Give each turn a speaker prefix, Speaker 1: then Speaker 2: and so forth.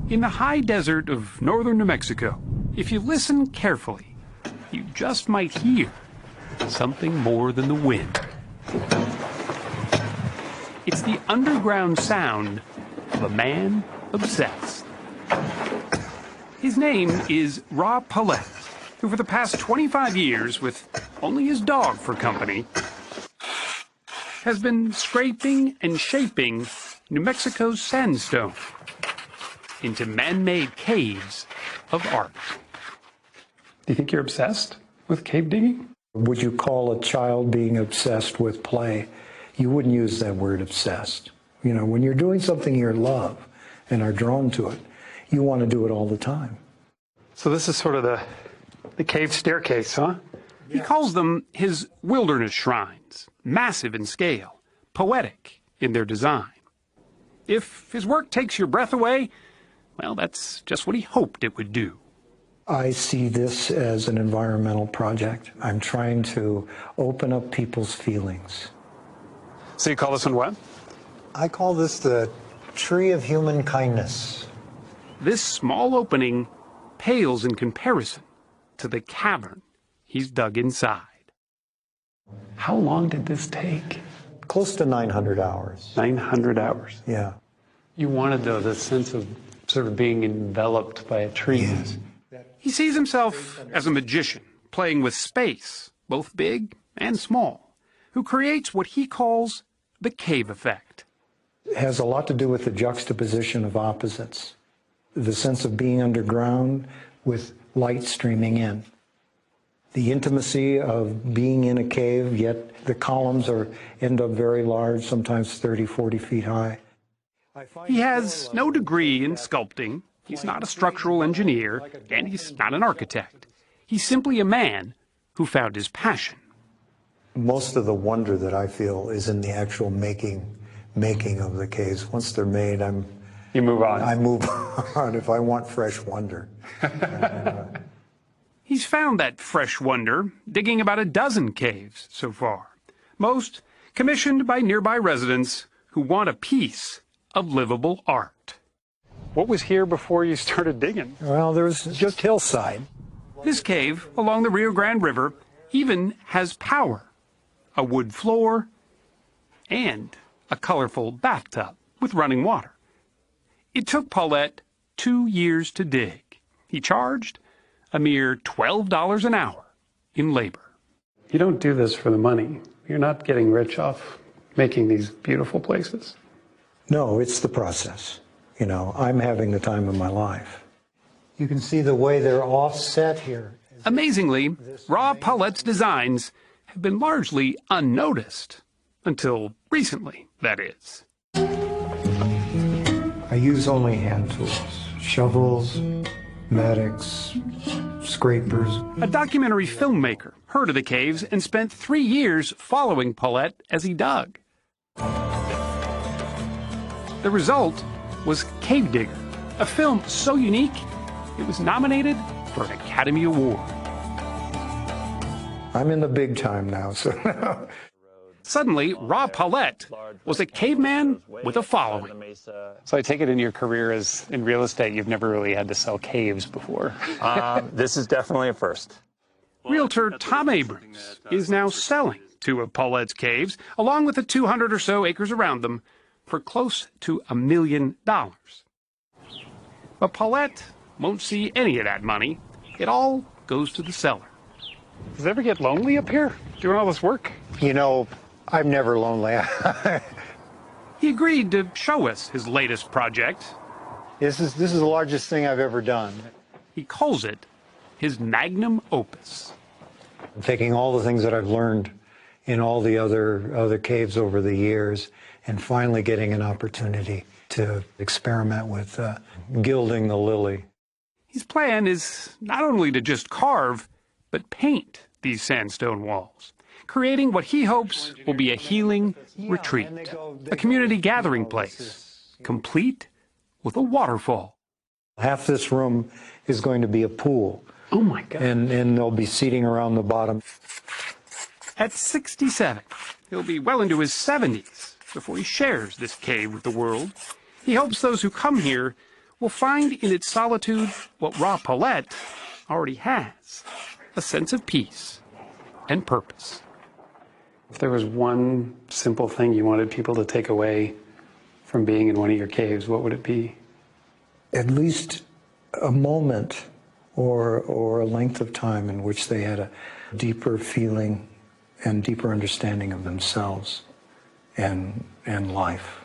Speaker 1: In the high desert of northern New Mexico, if you listen carefully, you just might hear something more than the wind. It's the underground sound of a man obsessed. His name is Rob Paulette, who for the past 25 years, with only his dog for company, has been scraping and shaping New Mexico's sandstone into man-made caves of art. Do you think you're obsessed with cave digging?
Speaker 2: Would you call a child being obsessed with play? You wouldn't use that word obsessed. You know, when you're doing something you love and are drawn to it, you want to do it all the time.
Speaker 1: So this is sort of the cave staircase, huh? He calls them his wilderness shrines, massive in scale, poetic in their design. If his work takes your breath away, well, that's just what he hoped it would do.
Speaker 2: I see this as an environmental project. I'm trying to open up people's feelings.
Speaker 1: So you call this one what?
Speaker 2: I call this the tree of human kindness.
Speaker 1: This small opening pales in comparison to the cavern he's dug inside. How long did this take?
Speaker 2: Close to 900 hours.
Speaker 1: 900 hours.
Speaker 2: Yeah.
Speaker 1: You wanted, though, the sense of sort of being enveloped by a tree.
Speaker 2: Yes.
Speaker 1: He sees himself as a magician, playing with space, both big and small, who creates what he calls the cave effect.
Speaker 2: It has a lot to do with the juxtaposition of opposites. The sense of being underground with light streaming in. The intimacy of being in a cave, yet the columns end up very large, sometimes 30, 40 feet high.
Speaker 1: He has no degree in sculpting. He's not a structural engineer, and he's not an architect. He's simply a man who found his passion.
Speaker 2: Most of the wonder that I feel is in the actual making of the caves. Once they're made,
Speaker 1: You move on.
Speaker 2: I move on if I want fresh wonder.
Speaker 1: He's found that fresh wonder digging about a dozen caves so far, most commissioned by nearby residents who want a piece of livable art. What was here before you started digging?
Speaker 2: Well, there was just hillside.
Speaker 1: This cave along the Rio Grande River even has power, a wood floor, and a colorful bathtub with running water. It took Paulette 2 years to dig. He charged a mere $12 an hour in labor. You don't do this for the money. You're not getting rich off making these beautiful places.
Speaker 2: No, it's the process. You know, I'm having the time of my life. You can see the way they're offset here.
Speaker 1: Amazingly, Rob Paulette's designs have been largely unnoticed. Until recently, that is.
Speaker 2: I use only hand tools. Shovels, mattocks, scrapers.
Speaker 1: A documentary filmmaker heard of the caves and spent 3 years following Paulette as he dug. The result was Cave Digger, a film so unique it was nominated for an Academy Award.
Speaker 2: I'm in the big time now, so...
Speaker 1: Suddenly, Rob Paulette was a caveman with a following. So I take it in your career as in real estate, you've never really had to sell caves before.
Speaker 3: This is definitely a first.
Speaker 1: Realtor Tom Abrams is now selling 2 of Paulette's caves, along with the 200 or so acres around them, for close to $1 million. But Paulette won't see any of that money. It all goes to the seller. Does it ever get lonely up here, doing all this work?
Speaker 2: You know, I'm never lonely.
Speaker 1: He agreed to show us his latest project.
Speaker 2: This is the largest thing I've ever done.
Speaker 1: He calls it his magnum opus.
Speaker 2: I'm taking all the things that I've learned in all the other caves over the years and finally getting an opportunity to experiment with gilding the lily.
Speaker 1: His plan is not only to just carve, but paint these sandstone walls, creating what he hopes will be a healing retreat, a community gathering place, complete with a waterfall.
Speaker 2: Half this room is going to be a pool.
Speaker 1: Oh my God.
Speaker 2: And there'll be seating around the bottom.
Speaker 1: At 67, he'll be well into his 70s before he shares this cave with the world. He hopes those who come here will find in its solitude what Ra Paulette already has, a sense of peace and purpose. If there was one simple thing you wanted people to take away from being in one of your caves, what would it be?
Speaker 2: At least a moment or a length of time in which they had a deeper feeling and deeper understanding of themselves and life.